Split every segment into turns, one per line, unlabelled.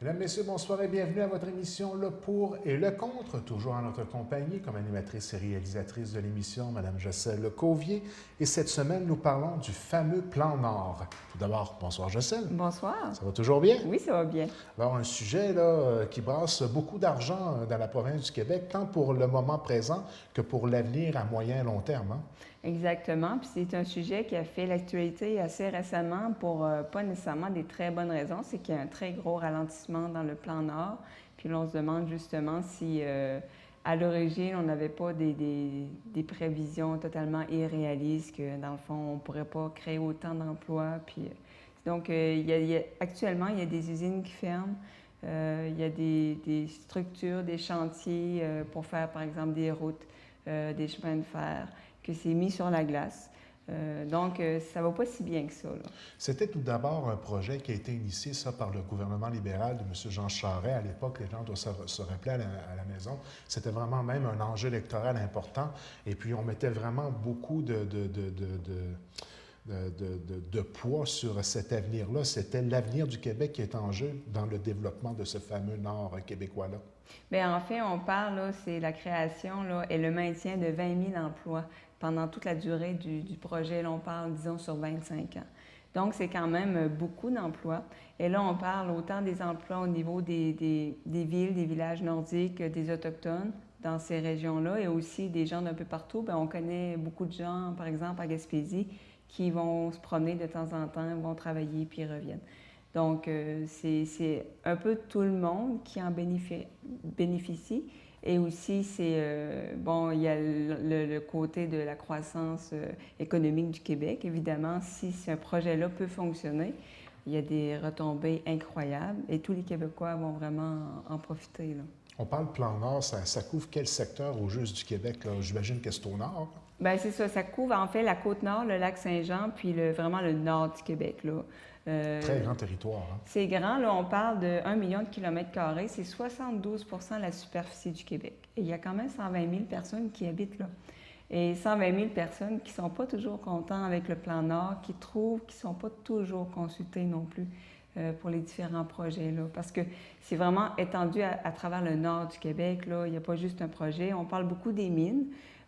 Mesdames, Messieurs, bonsoir et bienvenue à votre émission Le Pour et le Contre, toujours en notre compagnie comme animatrice et réalisatrice de l'émission, Mme Jocelyne Cauvier. Et cette semaine, nous parlons du fameux Plan Nord. Tout d'abord, bonsoir Jocelyne.
Bonsoir.
Ça va toujours bien?
Oui, ça va bien.
Alors, un sujet là, qui brasse beaucoup d'argent dans la province du Québec, tant pour le moment présent que pour l'avenir à moyen et long terme. Hein?
Exactement. Puis c'est un sujet qui a fait l'actualité assez récemment pour pas nécessairement des très bonnes raisons. C'est qu'il y a un très gros ralentissement dans le plan Nord. Puis là, on se demande justement si à l'origine, on n'avait pas des prévisions totalement irréalistes, que dans le fond, on ne pourrait pas créer autant d'emplois. Puis, donc, actuellement, il y a des usines qui ferment. Il y a des structures, des chantiers pour faire, par exemple, des routes, des chemins de fer, que c'est mis sur la glace. Donc, ça ne va pas si bien que ça. Là.
C'était tout d'abord un projet qui a été initié, ça, par le gouvernement libéral de M. Jean Charest. À l'époque, les gens doivent se rappeler à la maison. C'était vraiment même un enjeu électoral important. Et puis, on mettait vraiment beaucoup de poids sur cet avenir-là. C'était l'avenir du Québec qui est en jeu dans le développement de ce fameux Nord québécois-là.
Bien, en fait, on parle, là, c'est la création là, et le maintien de 20 000 emplois pendant toute la durée du projet. Là, on parle, disons, sur 25 ans. Donc, c'est quand même beaucoup d'emplois. Et là, on parle autant des emplois au niveau des villes, des villages nordiques, des Autochtones dans ces régions-là et aussi des gens d'un peu partout. Bien, on connaît beaucoup de gens, par exemple, à Gaspésie, qui vont se promener de temps en temps, vont travailler puis reviennent. Donc, c'est un peu tout le monde qui en bénéficie. Et aussi, bon, il y a le côté de la croissance économique du Québec. Évidemment, si ce projet-là peut fonctionner, il y a des retombées incroyables et tous les Québécois vont vraiment en profiter. Là.
On parle Plan Nord, ça couvre quel secteur au juste du Québec? J'imagine que c'est au nord.
Bien, c'est ça. Ça couvre en fait la Côte-Nord, le lac Saint-Jean, puis vraiment le nord du Québec. Là.
Très grand territoire. Hein?
C'est grand. Là, on parle de 1 million de kilomètres carrés. C'est 72 de la superficie du Québec. Et il y a quand même 120 000 personnes qui habitent là. Et 120 000 personnes qui ne sont pas toujours contents avec le plan Nord, qui trouvent qu'ils ne sont pas toujours consultés non plus pour les différents projets. Là, parce que c'est vraiment étendu à travers le nord du Québec. Là. Il n'y a pas juste un projet. On parle beaucoup des mines.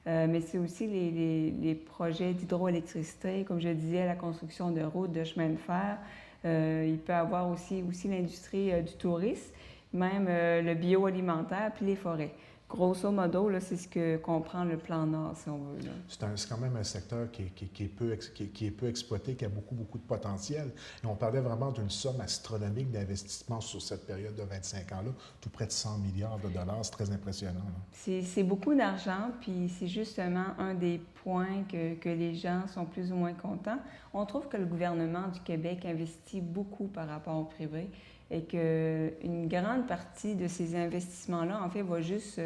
Mais c'est aussi les projets d'hydroélectricité, comme je disais, la construction de routes, de chemins de fer. Il peut y avoir aussi l'industrie du tourisme, même le bioalimentaire, puis les forêts. Grosso modo, là, c'est ce que comprend le plan Nord, si on veut.
C'est quand même un secteur qui est peu exploité, qui a beaucoup de potentiel. Et on parlait vraiment d'une somme astronomique d'investissement sur cette période de 25 ans-là, tout près de 100 milliards de dollars. C'est très impressionnant.
C'est beaucoup d'argent, puis c'est justement un des points que les gens sont plus ou moins contents. On trouve que le gouvernement du Québec investit beaucoup par rapport au privé. Et qu'une grande partie de ces investissements-là, en fait, va juste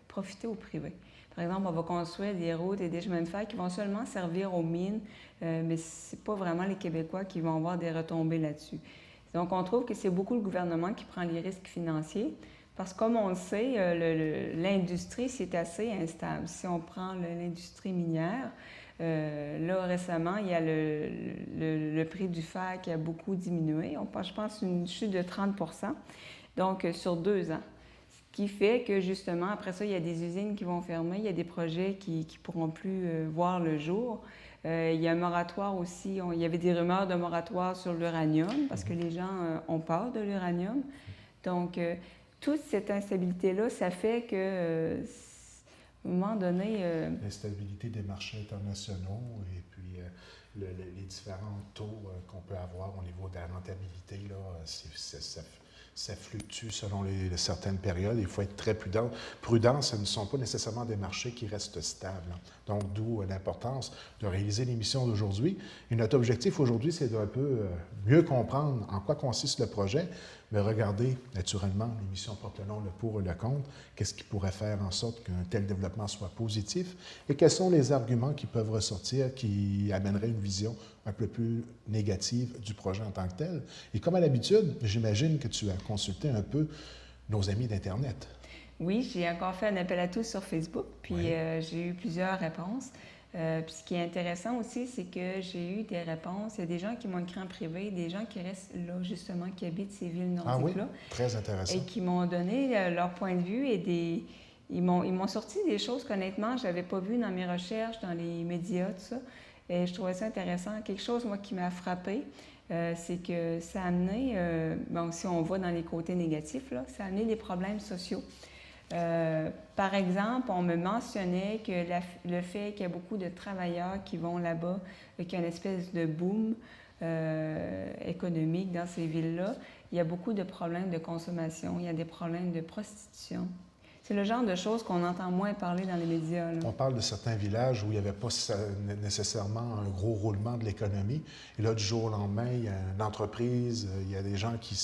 profiter au privé. Par exemple, on va construire des routes et des chemins de fer qui vont seulement servir aux mines, mais ce n'est pas vraiment les Québécois qui vont avoir des retombées là-dessus. Donc, on trouve que c'est beaucoup le gouvernement qui prend les risques financiers, parce que comme on le sait, l'industrie, c'est assez instable. Si on prend l'industrie minière, là, récemment, il y a le prix du fer qui a beaucoup diminué. Je pense une chute de 30 donc sur 2 ans. Ce qui fait que, justement, après ça, il y a des usines qui vont fermer, il y a des projets qui ne pourront plus voir le jour. Il y a un moratoire aussi. Il y avait des rumeurs de moratoire sur l'uranium, parce que les gens ont peur de l'uranium. Donc, toute cette instabilité-là, ça fait que... à un moment donné...
L'instabilité des marchés internationaux et puis les différents taux qu'on peut avoir au niveau de la rentabilité, là, ça fluctue selon certaines périodes. Il faut être très prudent. Ce ne sont pas nécessairement des marchés qui restent stables. Donc, d'où l'importance de réaliser l'émission d'aujourd'hui. Et notre objectif aujourd'hui, c'est d'un peu mieux comprendre en quoi consiste le projet, mais regarder naturellement, l'émission porte le nom Le Pour et le Contre. Qu'est-ce qui pourrait faire en sorte qu'un tel développement soit positif et quels sont les arguments qui peuvent ressortir qui amèneraient une vision un peu plus négative du projet en tant que tel. Et comme à l'habitude, j'imagine que tu as consulté un peu nos amis d'Internet.
Oui, j'ai encore fait un appel à tous sur Facebook, puis j'ai eu plusieurs réponses. Puis ce qui est intéressant aussi, c'est que j'ai eu des réponses. Il y a des gens qui m'ont écrit en privé, des gens qui restent là, justement, qui habitent ces villes nordiques-là.
Ah oui? Très intéressant.
Et qui m'ont donné leur point de vue et ils m'ont sorti des choses qu'honnêtement, je n'avais pas vues dans mes recherches, dans les médias, tout ça. Et je trouvais ça intéressant. Quelque chose, moi, qui m'a frappée, c'est que ça a amené, bon, si on va dans les côtés négatifs, là, ça a amené des problèmes sociaux. Par exemple, on me mentionnait que le fait qu'il y a beaucoup de travailleurs qui vont là-bas, qu'il y a une espèce de boom économique dans ces villes-là, il y a beaucoup de problèmes de consommation, il y a des problèmes de prostitution. C'est le genre de choses qu'on entend moins parler dans les médias. Là.
On parle de certains villages où il n'y avait pas nécessairement un gros roulement de l'économie. Et là, du jour au lendemain, il y a une entreprise, il y a des gens qui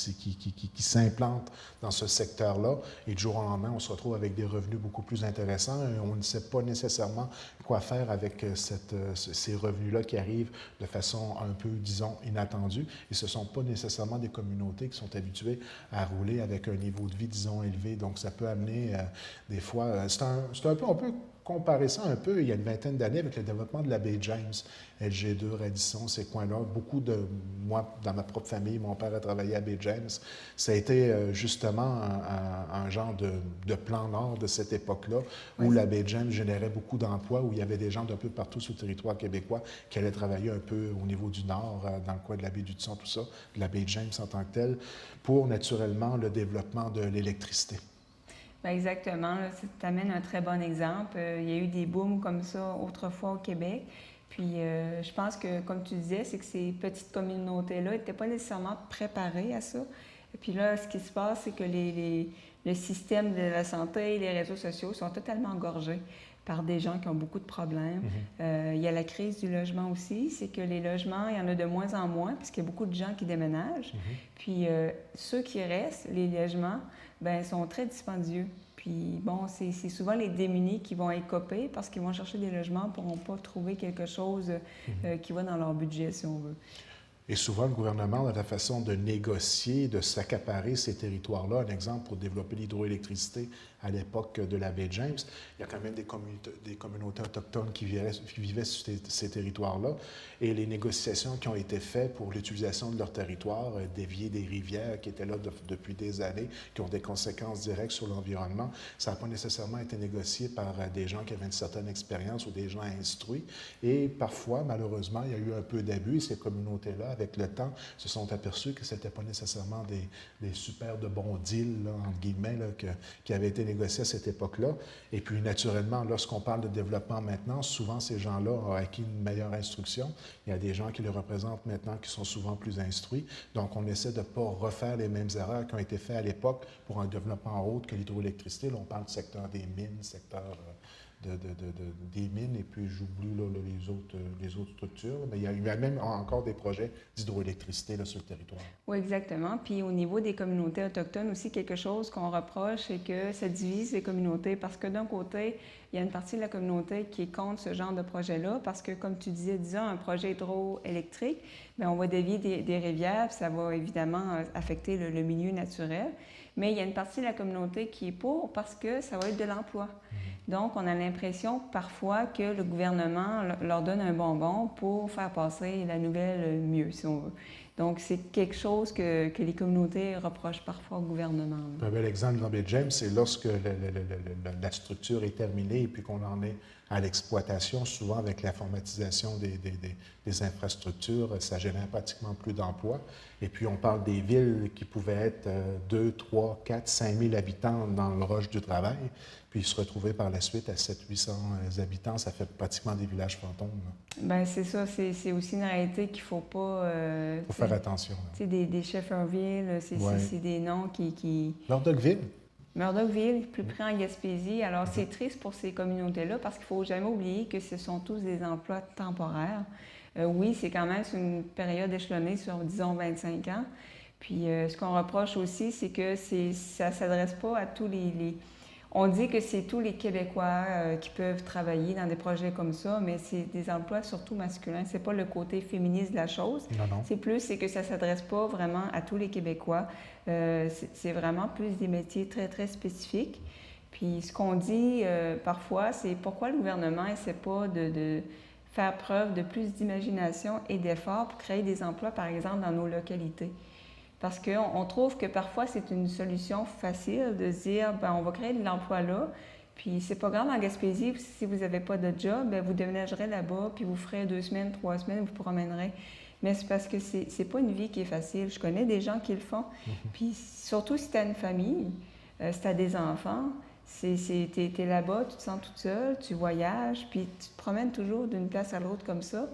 s'implantent dans ce secteur-là. Et du jour au lendemain, on se retrouve avec des revenus beaucoup plus intéressants. Et on ne sait pas nécessairement quoi faire avec ces revenus-là qui arrivent de façon un peu, disons, inattendue. Et ce ne sont pas nécessairement des communautés qui sont habituées à rouler avec un niveau de vie, disons, élevé. Donc, ça peut amener... des fois, c'est un peu, on peut comparer ça un peu il y a une vingtaine d'années avec le développement de la baie James, LG2, Radisson, ces coins-là. Beaucoup de, moi, dans ma propre famille, mon père a travaillé à baie James. Ça a été justement un genre de plan nord de cette époque-là où la baie James générait beaucoup d'emplois, où il y avait des gens d'un peu partout sur le territoire québécois qui allaient travailler un peu au niveau du nord, dans le coin de la baie du Thon, tout ça, de la baie James en tant que telle, pour naturellement le développement de l'électricité.
Bien, exactement. Tu amènes un très bon exemple. Il y a eu des booms comme ça autrefois au Québec. Puis je pense que, comme tu disais, c'est que ces petites communautés-là n'étaient pas nécessairement préparées à ça. Et puis là, ce qui se passe, c'est que le système de la santé et les réseaux sociaux sont totalement engorgés par des gens qui ont beaucoup de problèmes. Il y a la crise du logement aussi. C'est que les logements, il y en a de moins en moins, puisqu'il y a beaucoup de gens qui déménagent. Puis ceux qui restent, les logements, bien, sont très dispendieux. Puis bon, c'est souvent les démunis qui vont écoper parce qu'ils vont chercher des logements, ne pourront pas trouver quelque chose qui va dans leur budget, si on veut.
Et souvent, le gouvernement a la façon de négocier, de s'accaparer ces territoires-là. Un exemple pour développer l'hydroélectricité à l'époque de la baie James, il y a quand même des communautés autochtones qui vivaient sur ces territoires-là. Et les négociations qui ont été faites pour l'utilisation de leur territoire, dévier des rivières qui étaient là depuis des années, qui ont des conséquences directes sur l'environnement, ça n'a pas nécessairement été négocié par des gens qui avaient une certaine expérience ou des gens instruits. Et parfois, malheureusement, il y a eu un peu d'abus et ces communautés-là, avec le temps, se sont aperçus que ce n'était pas nécessairement des super de bons deals, là, entre guillemets, là, qui avaient été négociés à cette époque-là. Et puis, naturellement, lorsqu'on parle de développement maintenant, souvent, ces gens-là ont acquis une meilleure instruction. Il y a des gens qui les représentent maintenant qui sont souvent plus instruits. Donc, on essaie de ne pas refaire les mêmes erreurs qui ont été faites à l'époque pour un développement autre que l'hydroélectricité. Là, on parle du secteur des mines, secteur des mines, et puis j'oublie là, les autres structures, mais il y a même encore des projets d'hydroélectricité là, sur le territoire.
Oui, exactement. Puis au niveau des communautés autochtones aussi, quelque chose qu'on reproche, c'est que ça divise les communautés parce que d'un côté, il y a une partie de la communauté qui est contre ce genre de projet-là parce que, comme tu disais, disons, un projet hydroélectrique, bien, on va dévier des rivières, puis ça va évidemment affecter le milieu naturel. Mais il y a une partie de la communauté qui est pour parce que ça va être de l'emploi. Donc, on a l'impression parfois que le gouvernement leur donne un bonbon pour faire passer la nouvelle mieux, si on veut. Donc, c'est quelque chose que les communautés reprochent parfois au gouvernement.
Un bel exemple dans baie James, c'est lorsque la structure est terminée et puis qu'on en est à l'exploitation, souvent avec l'informatisation des infrastructures, ça génère pratiquement plus d'emplois. Et puis, on parle des villes qui pouvaient être 2, 3, 4, 5 000 habitants dans le rush du travail, puis se retrouver par la suite à 700-800 habitants, ça fait pratiquement des villages fantômes. Bien,
c'est ça, c'est aussi une réalité qu'il ne faut pas...
Il faut faire attention.
Tu sais, des Shefferville, c'est des noms qui... Murdochville, plus près en Gaspésie. Alors, c'est triste pour ces communautés-là parce qu'il ne faut jamais oublier que ce sont tous des emplois temporaires. Oui, c'est quand même sur une période échelonnée sur, disons, 25 ans. Puis, ce qu'on reproche aussi, c'est que ça ne s'adresse pas à tous les... On dit que c'est tous les Québécois qui peuvent travailler dans des projets comme ça, mais c'est des emplois surtout masculins. C'est pas le côté féministe de la chose.
Non.
C'est que ça s'adresse pas vraiment à tous les Québécois. C'est vraiment plus des métiers très, très spécifiques. Puis ce qu'on dit parfois, c'est pourquoi le gouvernement n'essaie pas de faire preuve de plus d'imagination et d'effort pour créer des emplois, par exemple, dans nos localités. Parce qu'on trouve que parfois, c'est une solution facile de se dire, ben, on va créer de l'emploi là, puis c'est pas grave en Gaspésie, si vous n'avez pas de job, bien, vous déménagerez là-bas, puis vous ferez 2 semaines, 3 semaines, vous vous promènerez. Mais c'est parce que c'est pas une vie qui est facile. Je connais des gens qui le font. Puis surtout si tu as une famille, si tu as des enfants, tu es là-bas, tu te sens toute seule, tu voyages, puis tu te promènes toujours d'une place à l'autre comme ça.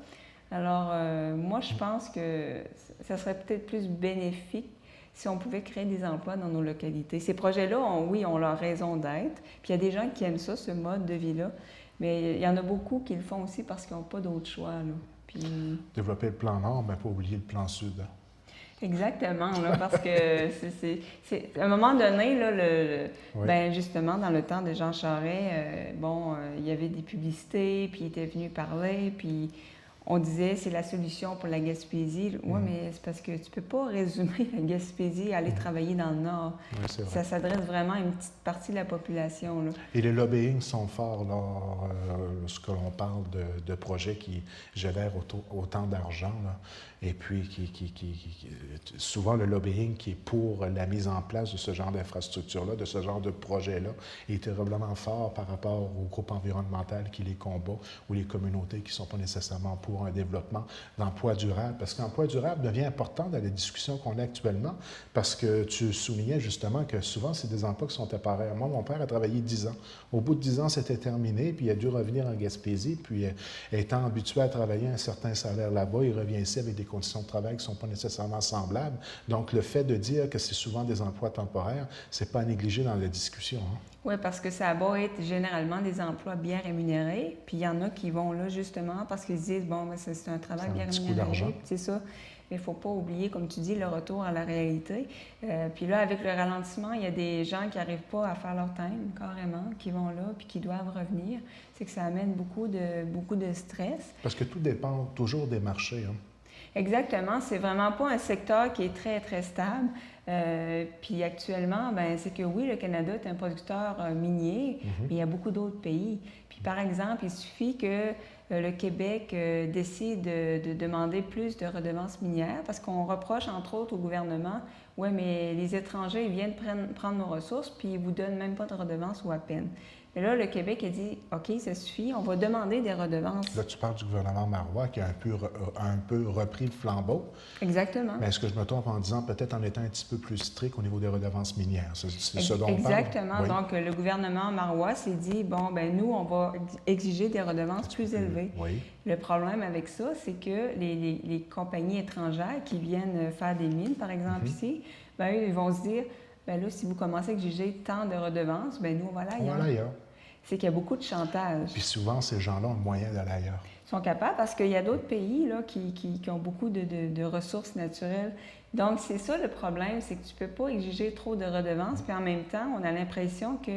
Alors, moi, je pense que ça serait peut-être plus bénéfique si on pouvait créer des emplois dans nos localités. Ces projets-là, oui, ont leur raison d'être. Puis il y a des gens qui aiment ça, ce mode de vie-là. Mais il y en a beaucoup qui le font aussi parce qu'ils n'ont pas d'autre choix, là. Puis...
Développer le plan Nord, mais pas oublier le plan Sud.
Exactement, là, parce que à un moment donné, là,
Oui.
ben, justement, dans le temps de Jean Charest, il y avait des publicités, puis il était venu parler, puis on disait c'est la solution pour la Gaspésie. Oui, mais c'est parce que tu peux pas résumer la Gaspésie à aller travailler dans le Nord.
Oui, c'est vrai.
Ça s'adresse vraiment à une petite partie de la population, là.
Et les lobbying sont forts lorsque l'on parle de projets qui génèrent autant d'argent. Et puis, souvent, le lobbying qui est pour la mise en place de ce genre d'infrastructure-là, de ce genre de projet-là, est terriblement fort par rapport au groupe environnemental qui les combat ou les communautés qui ne sont pas nécessairement pour un développement d'emploi durable. Parce que l'emploi durable devient important dans la discussion qu'on a actuellement, parce que tu soulignais justement que souvent, c'est des emplois qui sont temporaires. Moi, mon père a travaillé 10 ans. Au bout de 10 ans, c'était terminé, puis il a dû revenir en Gaspésie, puis étant habitué à travailler un certain salaire là-bas, il revient ici avec des conditions de travail qui ne sont pas nécessairement semblables. Donc, le fait de dire que c'est souvent des emplois temporaires, c'est pas à négliger dans la discussion. Hein?
Oui, parce que ça va être généralement des emplois bien rémunérés, puis il y en a qui vont là justement parce qu'ils se disent, bon, ben, c'est un travail bien
rémunéré.
C'est un petit coup d'argent. C'est ça. Mais il ne faut pas oublier, comme tu dis, le retour à la réalité. Puis là, avec le ralentissement, il y a des gens qui n'arrivent pas à faire leur time, carrément, qui vont là, puis qui doivent revenir. C'est que ça amène beaucoup de stress.
Parce que tout dépend toujours des marchés. Hein?
Exactement. C'est vraiment pas un secteur qui est très, très stable. Puis actuellement, ben, c'est que oui, le Canada est un producteur minier, mais il y a beaucoup d'autres pays. Puis par exemple, il suffit que le Québec décide de demander plus de redevances minières parce qu'on reproche entre autres au gouvernement, oui, mais les étrangers ils viennent prendre nos ressources puis ils ne vous donnent même pas de redevances ou à peine. Mais là, le Québec a dit, OK, ça suffit, on va demander des redevances.
Là, tu parles du gouvernement Marois qui a un peu repris le flambeau.
Exactement.
Mais est-ce que je me trompe en disant peut-être en étant un petit peu plus strict au niveau des redevances minières? C'est ce dont on parle?
Exactement. Oui. Donc, le gouvernement Marois s'est dit, bon, ben nous, on va exiger des redevances plus élevées.
Oui.
Le problème avec ça, c'est que les compagnies étrangères qui viennent faire des mines, par exemple, ici, ben eux, ils vont se dire, ben là, si vous commencez à exiger tant de redevances, ben nous, on va aller ailleurs.
On va aller ailleurs.
C'est qu'il y a beaucoup de chantage.
Puis souvent, ces gens-là ont le moyen d'aller ailleurs.
Ils sont capables parce qu'il y a d'autres pays là, qui ont beaucoup de ressources naturelles. Donc, c'est ça le problème, c'est que tu ne peux pas exiger trop de redevances, puis en même temps, on a l'impression que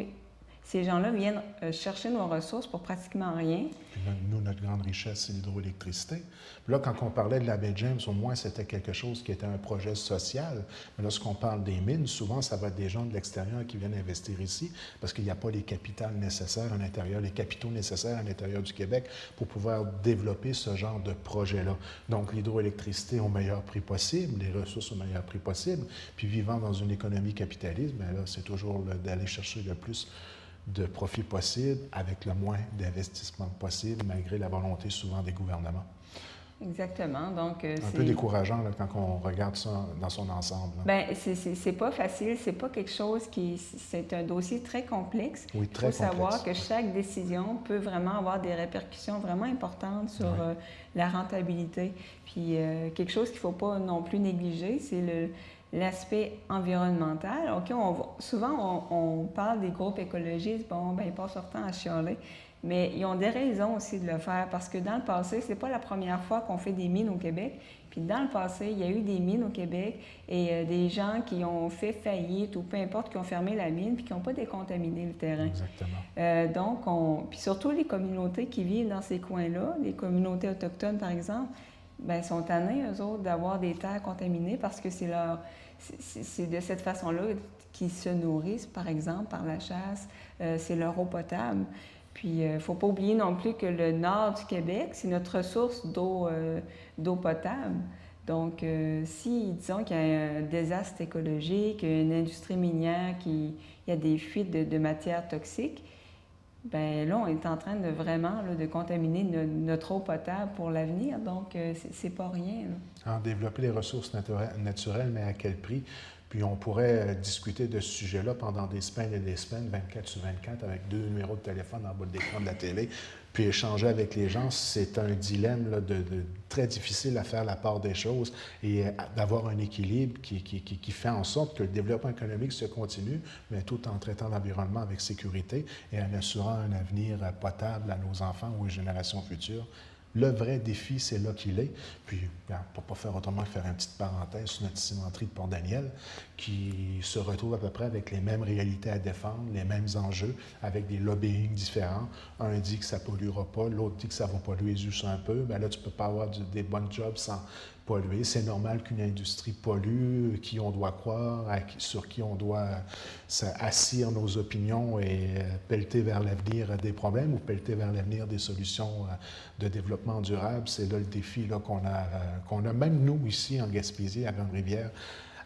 ces gens-là viennent chercher nos ressources pour pratiquement rien.
Puis nous, notre grande richesse, c'est l'hydroélectricité. Puis là, quand on parlait de la baie James, au moins, c'était quelque chose qui était un projet social. Mais lorsqu'on parle des mines, souvent, ça va être des gens de l'extérieur qui viennent investir ici parce qu'il n'y a pas les capitaux nécessaires à l'intérieur à l'intérieur du Québec pour pouvoir développer ce genre de projet-là. Donc, l'hydroélectricité au meilleur prix possible, les ressources au meilleur prix possible, puis vivant dans une économie capitaliste, bien là, c'est toujours d'aller chercher le plus de profit possible avec le moins d'investissement possible, malgré la volonté souvent des gouvernements.
Exactement. Donc,
un peu décourageant là, quand on regarde ça dans son ensemble.
Bien, c'est pas facile, c'est pas quelque chose c'est un dossier très complexe.
Oui, très complexe.
Il faut savoir que chaque décision peut vraiment avoir des répercussions vraiment importantes sur la rentabilité. Puis, quelque chose qu'il ne faut pas non plus négliger, c'est l'aspect environnemental. OK, souvent, on parle des groupes écologistes, bon, ben ils passent leur temps à chialer, mais ils ont des raisons aussi de le faire parce que dans le passé, c'est pas la première fois qu'on fait des mines au Québec. Puis dans le passé, il y a eu des mines au Québec et des gens qui ont fait faillite ou peu importe, qui ont fermé la mine puis qui n'ont pas décontaminé le terrain.
Exactement.
Donc, puis surtout les communautés qui vivent dans ces coins-là, les communautés autochtones par exemple, bien, sont tannés, eux autres, d'avoir des terres contaminées parce que c'est de cette façon-là qu'ils se nourrissent, par exemple, par la chasse. C'est leur eau potable. Puis, il ne faut pas oublier non plus que le nord du Québec, c'est notre ressource d'eau potable. Donc, si, disons qu'il y a un désastre écologique, une industrie minière, il y a des fuites de matières toxiques, bien là, on est en train de vraiment de contaminer notre eau potable pour l'avenir. Donc, c'est pas rien.
En développer les ressources naturelles, mais à quel prix? Puis on pourrait discuter de ce sujet-là pendant des semaines et des semaines, 24 sur 24, avec 2 numéros de téléphone en bas de l'écran de la télé, puis échanger avec les gens. C'est un dilemme là, très difficile à faire la part des choses et d'avoir un équilibre qui fait en sorte que le développement économique se continue, mais tout en traitant l'environnement avec sécurité et en assurant un avenir potable à nos enfants ou aux générations futures. Le vrai défi, c'est là qu'il est. Puis, pour ne pas faire autrement que faire une petite parenthèse sur notre cimenterie de Port-Daniel, qui se retrouve à peu près avec les mêmes réalités à défendre, les mêmes enjeux, avec des lobbying différents. Un dit que ça ne polluera pas, l'autre dit que ça va polluer juste un peu. Bien là, tu ne peux pas avoir des bonnes jobs sans polluer. C'est normal qu'une industrie pollue, qui on doit croire, sur qui on doit assir nos opinions et pelleter vers l'avenir des problèmes ou pelleter vers l'avenir des solutions de développement durable. C'est là le défi là, qu'on a même nous ici en Gaspésie, à Grande-Rivière,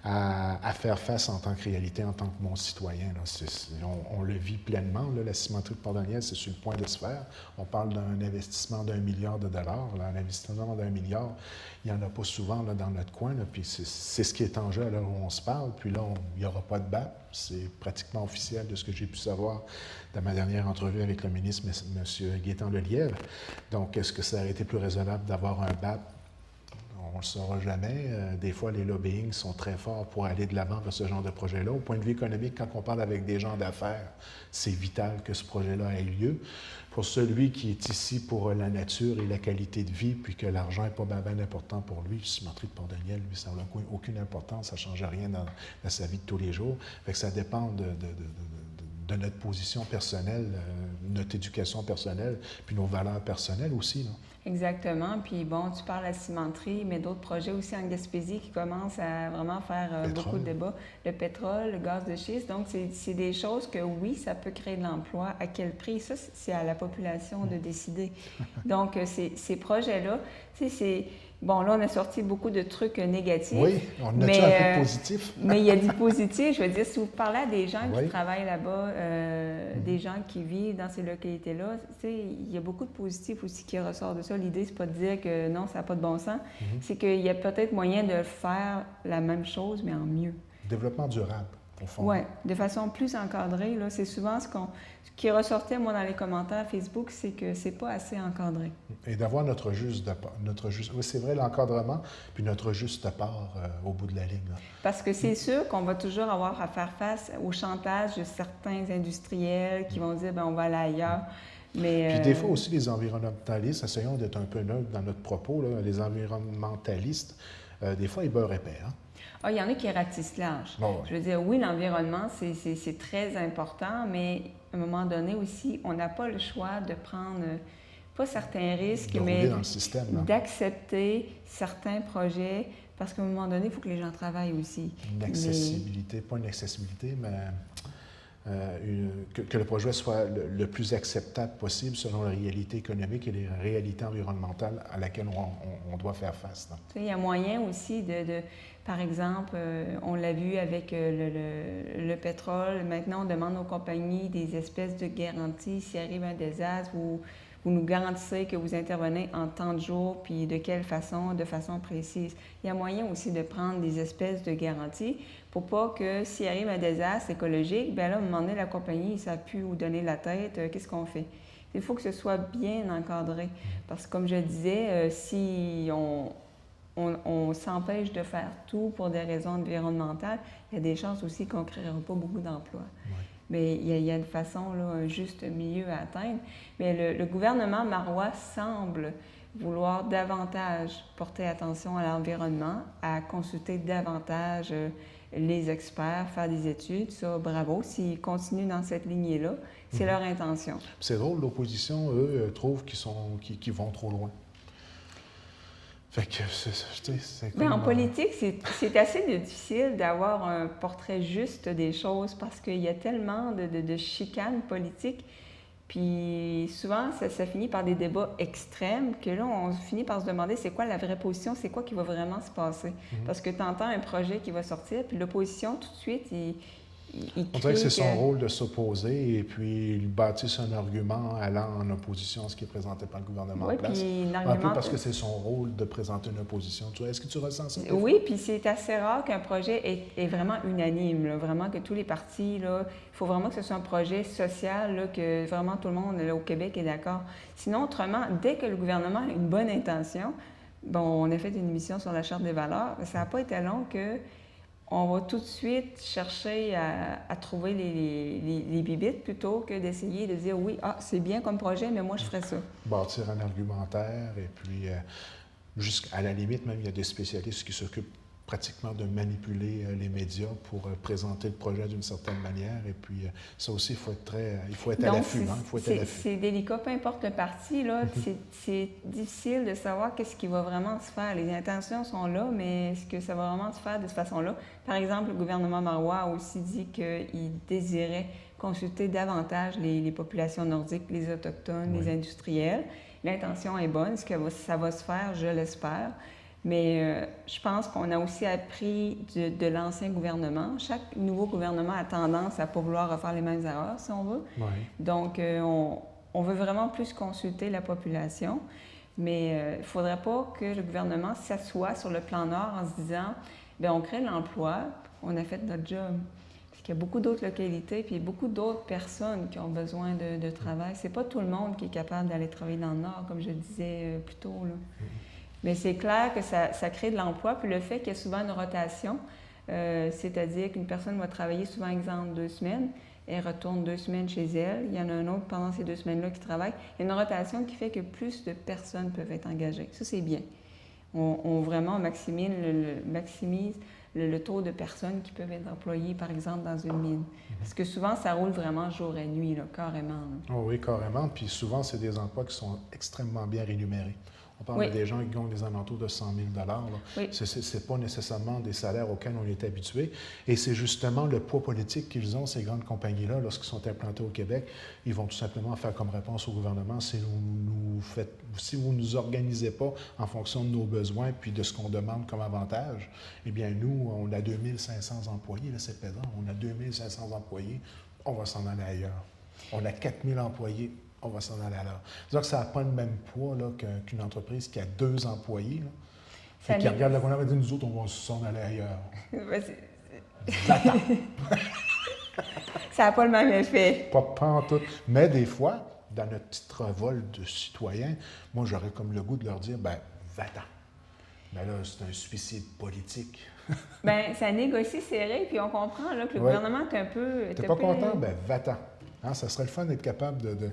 à faire face en tant que réalité, en tant que bon citoyen. Là. On le vit pleinement. Là, la cimenterie de Port-Daniel, c'est sur le point de se faire. On parle d'un investissement d'1 milliard de dollars. Là, un investissement d'1 milliard, il n'y en a pas souvent là, dans notre coin. Là, puis c'est ce qui est en jeu à l'heure où on se parle. Puis là, il n'y aura pas de BAP. C'est pratiquement officiel de ce que j'ai pu savoir dans ma dernière entrevue avec le ministre, M. Gaétan Lelièvre. Donc, est-ce que ça aurait été plus raisonnable d'avoir un BAP? On ne le saura jamais. Des fois, les lobbying sont très forts pour aller de l'avant vers ce genre de projet-là. Au point de vue économique, quand on parle avec des gens d'affaires, c'est vital que ce projet-là ait lieu. Pour celui qui est ici pour la nature et la qualité de vie, puis que l'argent n'est pas bien important pour lui, cimenterie de Port-Daniel, lui, ça n'a aucune importance, ça ne change rien dans sa vie de tous les jours. Fait que ça dépend de notre position personnelle, notre éducation personnelle, puis nos valeurs personnelles aussi. Là.
Exactement. Puis bon, tu parles de la cimenterie, mais d'autres projets aussi en Gaspésie qui commencent à vraiment faire beaucoup de débats. Le pétrole, le gaz de schiste. Donc, c'est des choses que, oui, ça peut créer de l'emploi. À quel prix? Ça, c'est à la population de décider. Donc, ces projets-là, tu sais, c'est... Bon, là, on a sorti beaucoup de trucs négatifs.
Oui, on a un peu de positif.
Mais il y a du positif. Je veux dire, si vous parlez à des gens qui travaillent là-bas, des gens qui vivent dans ces localités-là, tu sais, il y a beaucoup de positifs aussi qui ressortent de ça. L'idée, c'est pas de dire que non, ça n'a pas de bon sens. C'est qu'il y a peut-être moyen de faire la même chose, mais en mieux.
Développement durable.
Oui, de façon plus encadrée. Là, c'est souvent ce qui ressortait, moi, dans les commentaires Facebook, c'est que c'est pas assez encadré.
Et d'avoir notre juste... Oui, c'est vrai, l'encadrement, puis notre juste part au bout de la ligne. Là.
Parce que c'est sûr qu'on va toujours avoir à faire face au chantage de certains industriels qui vont dire, bien, on va aller ailleurs. Mais,
puis des fois aussi, les environnementalistes, essayons d'être un peu neutres dans notre propos, là, les environnementalistes, des fois, ils beurrent épais, hein?
Ah, il y en a qui ratissent large.
Bon, ouais.
Je veux dire, oui, l'environnement, c'est très important, mais à un moment donné aussi, on n'a pas le choix de prendre, pas certains risques, mais d'accepter certains projets, parce qu'à un moment donné, il faut que les gens travaillent aussi.
Une accessibilité, pas une accessibilité, mais que le projet soit le plus acceptable possible selon la réalité économique et les réalités environnementales à laquelle on doit faire face.
Il y a moyen aussi par exemple, on l'a vu avec le pétrole, maintenant on demande aux compagnies des espèces de garanties. S'il arrive un désastre, vous nous garantissez que vous intervenez en tant de jours, puis de quelle façon, de façon précise. Il y a moyen aussi de prendre des espèces de garanties pour pas que s'il arrive un désastre écologique, bien là, à un moment donné, la compagnie, ça a pu vous donner la tête, qu'est-ce qu'on fait? Il faut que ce soit bien encadré. Parce que comme je disais, si on s'empêche de faire tout pour des raisons environnementales, il y a des chances aussi qu'on ne créera pas beaucoup d'emplois. Oui. Mais il y a une façon, là, un juste milieu à atteindre. Mais le gouvernement marois semble vouloir davantage porter attention à l'environnement, à consulter davantage les experts, faire des études. Ça, bravo. S'ils continuent dans cette lignée-là, c'est leur intention.
C'est drôle, l'opposition, eux, trouvent qu'ils vont trop loin. Fait que c'est
Mais
comme...
en politique, c'est assez difficile d'avoir un portrait juste des choses parce qu'il y a tellement de chicanes politiques. Puis souvent, ça finit par des débats extrêmes que là, on finit par se demander c'est quoi la vraie position, c'est quoi qui va vraiment se passer. Parce que tu entends un projet qui va sortir, puis l'opposition, tout de suite, il
on dirait que c'est son rôle de s'opposer et puis il bâtisse un argument allant en opposition à ce qui est présenté par le gouvernement en place. Un peu parce que c'est son rôle de présenter une opposition. Est-ce que tu ressens ça?
Oui, puis c'est assez rare qu'un projet est vraiment unanime, là, vraiment que tous les partis, il faut vraiment que ce soit un projet social, là, que vraiment tout le monde là, au Québec est d'accord. Sinon, autrement, dès que le gouvernement a une bonne intention, bon, on a fait une émission sur la Charte des valeurs, ça n'a pas été long que on va tout de suite chercher à trouver les bibites plutôt que d'essayer de dire oui, c'est bien comme projet, mais moi je ferais ça.
Bâtir un argumentaire et puis jusqu'à la limite, même il y a des spécialistes qui s'occupent pratiquement de manipuler les médias pour présenter le projet d'une certaine manière. Et puis ça aussi, il faut être à l'affût.
C'est délicat, peu importe le parti, là, c'est difficile de savoir qu'est-ce qui va vraiment se faire. Les intentions sont là, mais est-ce que ça va vraiment se faire de cette façon-là? Par exemple, le gouvernement Marois a aussi dit qu'il désirait consulter davantage les populations nordiques, les Autochtones, les industriels. L'intention est bonne. Est-ce que ça va se faire? Je l'espère. Mais je pense qu'on a aussi appris de l'ancien gouvernement. Chaque nouveau gouvernement a tendance à ne pas vouloir refaire les mêmes erreurs, si on veut.
Oui.
Donc, on veut vraiment plus consulter la population. Mais il ne faudrait pas que le gouvernement s'assoie sur le plan Nord en se disant bien, on crée l'emploi, on a fait notre job. Parce qu'il y a beaucoup d'autres localités, puis beaucoup d'autres personnes qui ont besoin de travail. C'est pas tout le monde qui est capable d'aller travailler dans le Nord, comme je le disais plus tôt, là. Mais c'est clair que ça crée de l'emploi. Puis le fait qu'il y a souvent une rotation, c'est-à-dire qu'une personne va travailler souvent, exemple, 2 semaines, elle retourne 2 semaines chez elle, il y en a un autre pendant ces 2 semaines-là qui travaille. Il y a une rotation qui fait que plus de personnes peuvent être engagées. Ça, c'est bien. On vraiment maximise le taux de personnes qui peuvent être employées, par exemple, dans une mine. Parce que souvent, ça roule vraiment jour et nuit, là, carrément. Là.
Oh oui, carrément. Puis souvent, c'est des emplois qui sont extrêmement bien rémunérés. On parle des gens qui gagnent des alentours de 100 000 $.
Oui.
Ce n'est pas nécessairement des salaires auxquels on est habitué. Et c'est justement le poids politique qu'ils ont, ces grandes compagnies-là, lorsqu'ils sont implantés au Québec. Ils vont tout simplement faire comme réponse au gouvernement, si vous ne nous organisez pas en fonction de nos besoins puis de ce qu'on demande comme avantage, eh bien, nous, on a 2500 employés, là, c'est pesant. On a 2500 employés, on va s'en aller ailleurs. On a 4000 employés, on va s'en aller là. C'est-à-dire que ça n'a pas le même poids qu'une entreprise qui a 2 employés. Là. Fait qui regarde le gouvernement et dit, nous autres, on va s'en aller ailleurs.
Ça n'a pas le même effet.
Pas en tout. Mais des fois, dans notre petite revolte de citoyens, moi, j'aurais comme le goût de leur dire, ben, va-t'en. Mais là, c'est un suicide politique.
Bien, ça négocie serré, puis on comprend là, que le gouvernement est un peu...
T'es pas content? Ben, va-t'en. Hein, ça serait le fun d'être capable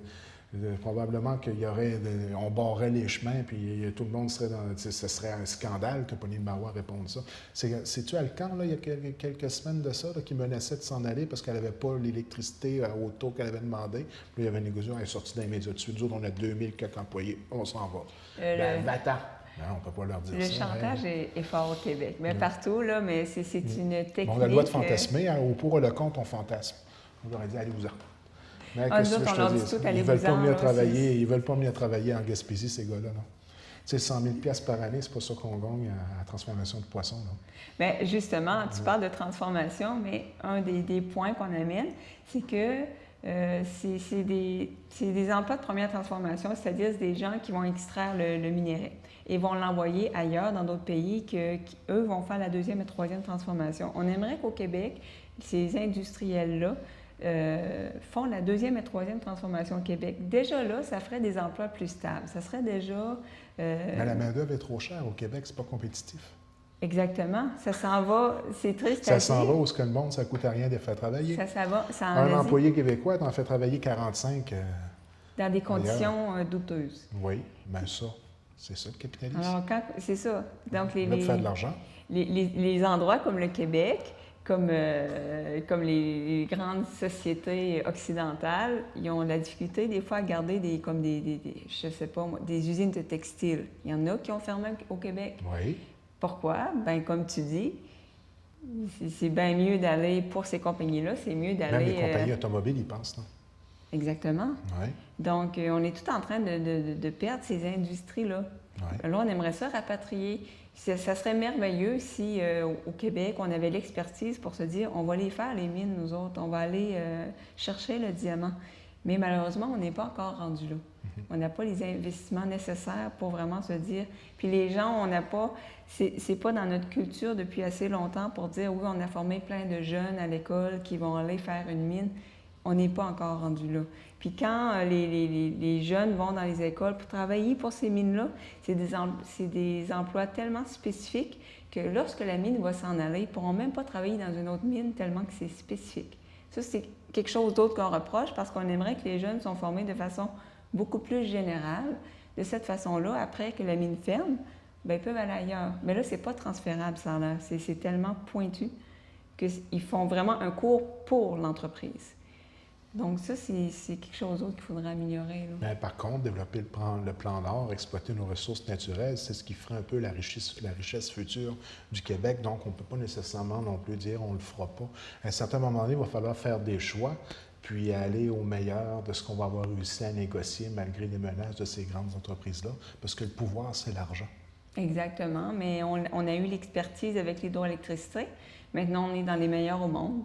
probablement qu'il y aurait... on barrerait les chemins, puis tout le monde serait dans... Ce serait un scandale que Pauline Marois réponde ça. C'est-tu Alcan, là, il y a quelques semaines de ça, là, qui menaçait de s'en aller parce qu'elle n'avait pas l'électricité au taux qu'elle avait demandé. Puis il y avait une négociation, elle est sortie dans les médias dessus. Nous autres, on a 2000 quelques employés, on s'en va. Ben, va-t'en. Non, on ne peut pas leur dire ça.
Le chantage est fort au Québec, mais partout, là, mais c'est une technique...
Bon, on a le droit de fantasmer. Hein, au pour et le contre, on fantasme. On leur a dit, allez-vous-en. Mais
nous autres, on leur dit tout,
ils veulent pas venir travailler. Ils veulent pas venir travailler en Gaspésie, ces gars-là. Tu sais, 100 000 $ par année, c'est pas ça qu'on gagne à la transformation de poissons.
Bien, justement, tu parles de transformation, mais un des points qu'on amène, c'est que c'est des emplois de première transformation, c'est-à-dire des gens qui vont extraire le minerai et vont l'envoyer ailleurs, dans d'autres pays, qui, eux, vont faire la 2e et 3e transformation. On aimerait qu'au Québec, ces industriels-là font la 2e et 3e transformation au Québec. Déjà là, ça ferait des emplois plus stables. Ça serait déjà...
Mais la main-d'œuvre est trop chère au Québec, c'est pas compétitif.
Exactement. Ça s'en va, c'est triste
ça s'en va où ce que le monde, ça coûte rien de faire travailler.
Ça va.
Un employé québécois, t'en fait travailler 45.
Dans des conditions douteuses.
Oui, bien ça, c'est ça le capitalisme.
Alors, c'est ça. Donc,
on va faire de l'argent.
Les endroits comme le Québec, comme les grandes sociétés occidentales, ils ont la difficulté des fois à garder je sais pas moi, des usines de textiles. Il y en a qui ont fermé au Québec.
Oui.
Pourquoi? Bien, comme tu dis, c'est bien mieux d'aller, pour ces compagnies-là, c'est mieux d'aller...
Même les compagnies automobiles, ils pensent, non?
Exactement.
Oui.
Donc, on est tout en train de perdre ces industries-là.
Oui.
Là, on aimerait ça rapatrier. Ça serait merveilleux si, au Québec, on avait l'expertise pour se dire, on va les faire, les mines, nous autres, on va aller chercher le diamant. Mais malheureusement, on n'est pas encore rendu là. On n'a pas les investissements nécessaires pour vraiment se dire... Puis les gens, on n'a pas... C'est pas dans notre culture depuis assez longtemps pour dire, oui, on a formé plein de jeunes à l'école qui vont aller faire une mine. On n'est pas encore rendu là. Puis quand les jeunes vont dans les écoles pour travailler pour ces mines-là, c'est des emplois tellement spécifiques que lorsque la mine va s'en aller, ils ne pourront même pas travailler dans une autre mine tellement que c'est spécifique. Ça, c'est quelque chose d'autre qu'on reproche parce qu'on aimerait que les jeunes soient formés de façon beaucoup plus générale. De cette façon-là, après que la mine ferme, bien, ils peuvent aller ailleurs. Mais là, ce n'est pas transférable, ça a l'air. C'est tellement pointu qu'ils font vraiment un cours pour l'entreprise. Donc ça, c'est quelque chose d'autre qu'il faudrait améliorer. Là.
Mais par contre, développer le plan Nord, exploiter nos ressources naturelles, c'est ce qui ferait un peu la richesse future du Québec. Donc, on ne peut pas nécessairement non plus dire on ne le fera pas. À un certain moment donné, il va falloir faire des choix, puis aller au meilleur de ce qu'on va avoir réussi à négocier malgré les menaces de ces grandes entreprises-là, parce que le pouvoir, c'est l'argent.
Exactement, mais on a eu l'expertise avec l'hydroélectricité. Maintenant, on est dans les meilleurs au monde.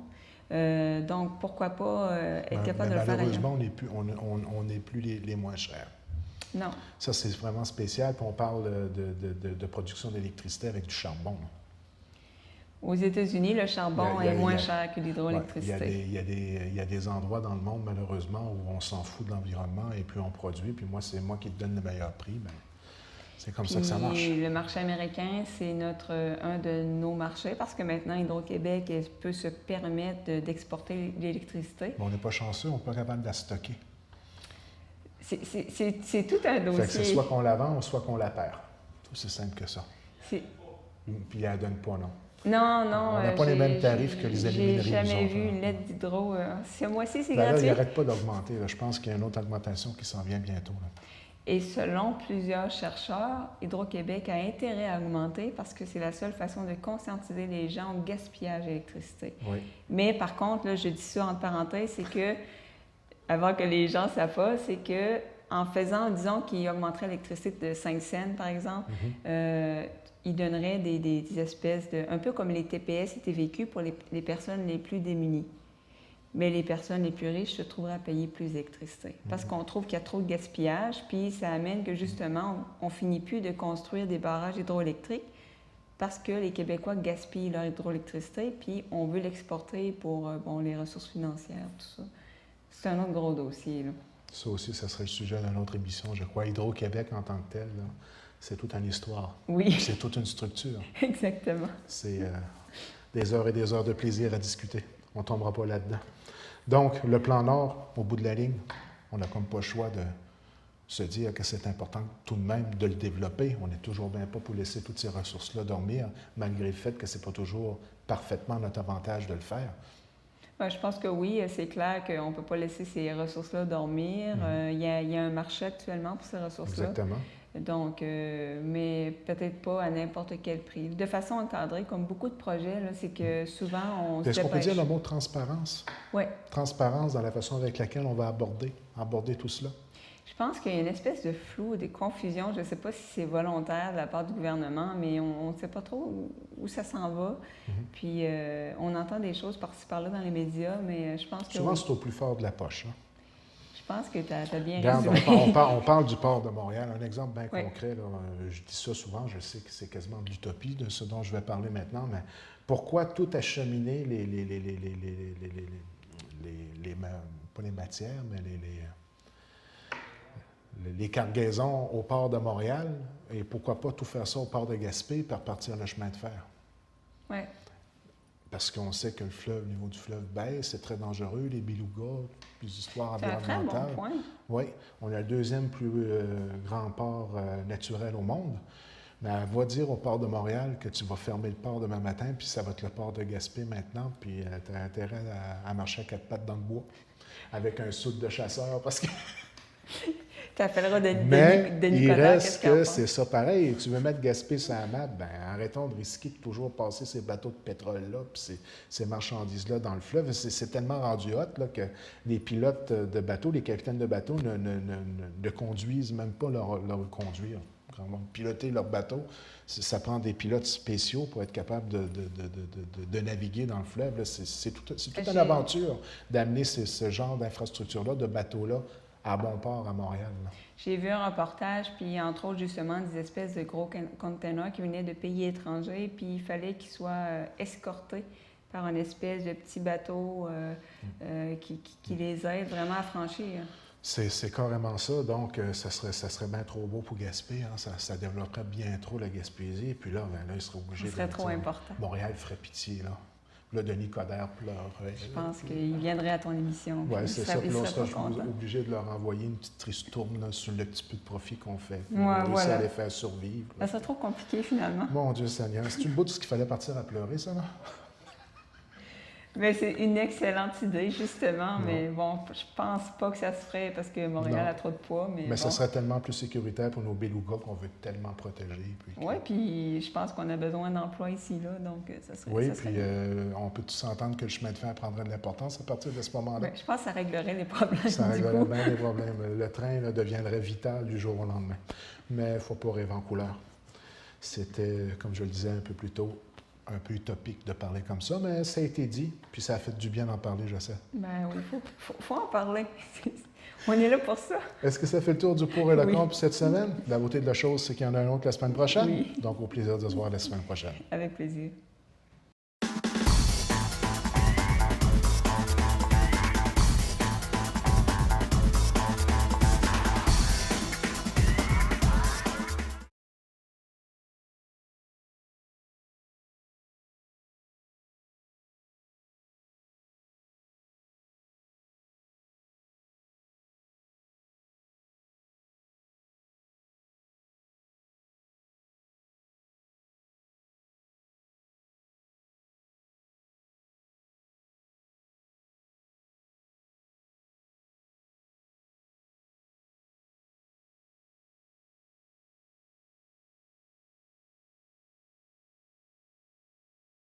Donc, pourquoi pas être capable de le faire ailleurs?
Malheureusement, on n'est plus les moins chers.
Non.
Ça, c'est vraiment spécial. Puis on parle de production d'électricité avec du charbon. Là.
Aux États-Unis, le charbon est moins cher que l'hydroélectricité.
Ouais, il y a des endroits dans le monde, malheureusement, où on s'en fout de l'environnement et puis on produit. Puis moi, c'est moi qui te donne le meilleur prix. Bien, c'est comme ça que ça marche.
Le marché américain, c'est un de nos marchés parce que maintenant, Hydro-Québec peut se permettre d'exporter l'électricité.
Mais on n'est pas chanceux, on n'est pas capable de la stocker.
C'est tout un dossier.
Fait que c'est soit qu'on la vend ou soit qu'on la perd. C'est aussi simple que ça. Puis elle ne donne pas, non.
Non, non.
On n'a pas les mêmes tarifs que les alumineries.
J'ai jamais vu une lettre d'hydro. Ce mois-ci, c'est gratuit.
Là, il n'arrête pas d'augmenter. Je pense qu'il y a une autre augmentation qui s'en vient bientôt. Là.
Et selon plusieurs chercheurs, Hydro-Québec a intérêt à augmenter parce que c'est la seule façon de conscientiser les gens au gaspillage d'électricité.
Oui.
Mais par contre, là, je dis ça entre parenthèses, c'est que, avant que les gens savent pas, c'est que en faisant, disons, qu'ils augmenteraient l'électricité de 5 cents, par exemple, ils donneraient des espèces de... un peu comme les TPS et TVQ pour les personnes les plus démunies. Mais les personnes les plus riches se trouveraient à payer plus d'électricité. Parce qu'on trouve qu'il y a trop de gaspillage, puis ça amène que justement, on finit plus de construire des barrages hydroélectriques parce que les Québécois gaspillent leur hydroélectricité, puis on veut l'exporter pour les ressources financières, tout ça. C'est un autre gros dossier, là.
Ça aussi, ça serait le sujet d'une autre émission, je crois. Hydro-Québec en tant que tel, là, c'est toute une histoire.
Oui.
C'est toute une structure.
Exactement.
C'est des heures et des heures de plaisir à discuter. On ne tombera pas là-dedans. Donc, le plan Nord, au bout de la ligne, on n'a comme pas le choix de se dire que c'est important tout de même de le développer. On n'est toujours bien pas pour laisser toutes ces ressources-là dormir, malgré le fait que ce n'est pas toujours parfaitement notre avantage de le faire.
Bien, je pense que oui, c'est clair qu'on ne peut pas laisser ces ressources-là dormir. Il y a un marché actuellement pour ces ressources-là.
Exactement.
Donc, mais peut-être pas à n'importe quel prix. De façon encadrée, comme beaucoup de projets, c'est que souvent, on se dépêche.
Est-ce qu'on peut dire le mot transparence?
Oui.
Transparence dans la façon avec laquelle on va aborder tout cela?
Je pense qu'il y a une espèce de flou, de confusion. Je ne sais pas si c'est volontaire de la part du gouvernement, mais on ne sait pas trop où ça s'en va. Puis, on entend des choses par-ci par-là dans les médias, mais je pense que...
Souvent, c'est au plus fort de la poche. Hein?
Je pense que tu as bien
résumé. On parle du port de Montréal. Un exemple bien
oui.
concret, là, je dis ça souvent, je sais que c'est quasiment de l'utopie de ce dont je vais parler maintenant, mais pourquoi tout acheminer pas les matières, mais les cargaisons au port de Montréal, et pourquoi pas tout faire ça au port de Gaspé par partir le chemin de fer?
Oui.
Parce qu'on sait que le niveau du fleuve baisse, c'est très dangereux, les belugas, les histoires environnementales.
C'est un très bon point.
Oui, on a le deuxième plus grand port naturel au monde. Mais elle va dire au port de Montréal que tu vas fermer le port demain matin, puis ça va être le port de Gaspé maintenant, puis tu as intérêt à marcher à quatre pattes dans le bois avec un soude de chasseur parce que.
Tu appelleras
Mais
Denis
il
Coderre,
reste
qu'est-ce qu'il en
que
pense?
c'est ça pareil. Et tu veux mettre Gaspé sur la map, ben arrêtons de risquer de toujours passer ces bateaux de pétrole-là, puis ces marchandises-là dans le fleuve. C'est tellement rendu hot là, que les pilotes de bateaux, les capitaines de bateaux ne conduisent même pas leur conduire. Quand on piloter leur bateau, ça prend des pilotes spéciaux pour être capable de naviguer dans le fleuve. C'est toute une aventure d'amener ce genre d'infrastructure-là, de bateaux-là, à bon port à Montréal. Là.
J'ai vu un reportage, puis entre autres, justement, des espèces de gros containers qui venaient de pays étrangers, puis il fallait qu'ils soient escortés par une espèce de petit bateau qui les aide vraiment à franchir.
C'est carrément ça. Donc, ça serait bien trop beau pour Gaspé. Hein. Ça développerait bien trop la Gaspésie. Et puis là, il serait obligé de...
Ce serait trop important.
Montréal ferait pitié, là. Là, Denis Coderre pleurerait.
Je pense qu'il viendrait à ton émission.
Oui, c'est ça. Puis là, on serait
content.
obligé de leur envoyer une petite tristourne là, sur le petit peu de profit qu'on fait.
Ouais, voilà.
À les faire survivre.
Ça serait trop compliqué, finalement.
Mon Dieu Seigneur. C'est-tu le bout de ce qu'il fallait partir à pleurer, ça, là?
Mais c'est une excellente idée, justement. Non. Mais bon, je pense pas que ça se ferait parce que Montréal a trop de poids. Mais bon.
Ça serait tellement plus sécuritaire pour nos belugas qu'on veut tellement protéger.
Oui, puis je pense qu'on a besoin d'emplois ici, là. Donc, ça serait.
Oui,
ça serait
puis on peut tous entendre que le chemin de fer prendrait de l'importance à partir de ce moment-là.
Oui, je pense que ça réglerait les problèmes.
Ça réglerait bien les problèmes. Le train là, deviendrait vital du jour au lendemain. Mais il ne faut pas rêver en couleur. C'était, comme je le disais un peu plus tôt, un peu utopique de parler comme ça, mais ça a été dit, puis ça a fait du bien d'en parler, je sais.
Ben oui, faut en parler. On est là pour ça.
Est-ce que ça fait le tour du pour et le contre cette semaine? La beauté de la chose, c'est qu'il y en a un autre la semaine prochaine.
Oui.
Donc, au plaisir de se voir la semaine prochaine.
Avec plaisir.